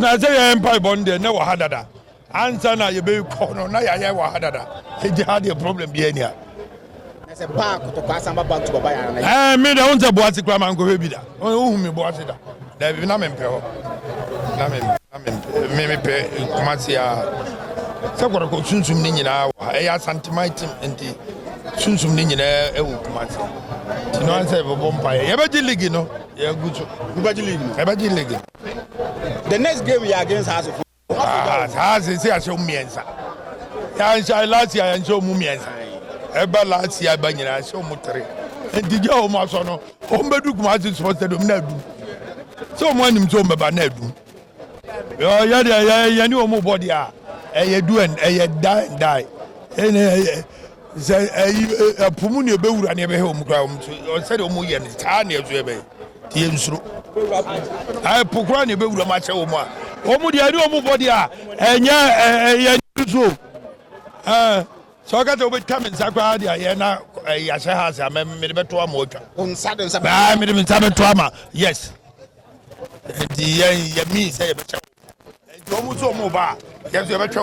na say empire bonde na wa hadada answer na ye be ko no na ya wa hadada e di had a problem bi ania say back to Asamba back to baba ya me da wonte boati kwa man ko be bi da o hu me boati da da bi na me mpe ho na me pe kumasi ya se kwara ko sunsun ni nyina wa e ya santimite enti sunsun ni nyina e wo kumasi ti no answer bo bompa ye be di league no ye gutu league the next game we are against Sarfo say I show miensa ya last year and show mu miensa eba last year ba nyina show mu 3 enti je o ma so no o mbedu kumasi sports stadium na du so mo anim so mbeba na du yo ya ni o mo body a e do and e die ene say pumu ne bewura ne be he o mu kra o say o mu ye ne ta ne so e be tie nsuro ai pokura ne bewura ma che o mu a o mu dia ni o mu body a enya so so ka to be come insakwa dia ye na ya she house a me be to am otwa unsa de nsa ba me be to am yes di ye me say be che o mu so mu ba ye so be che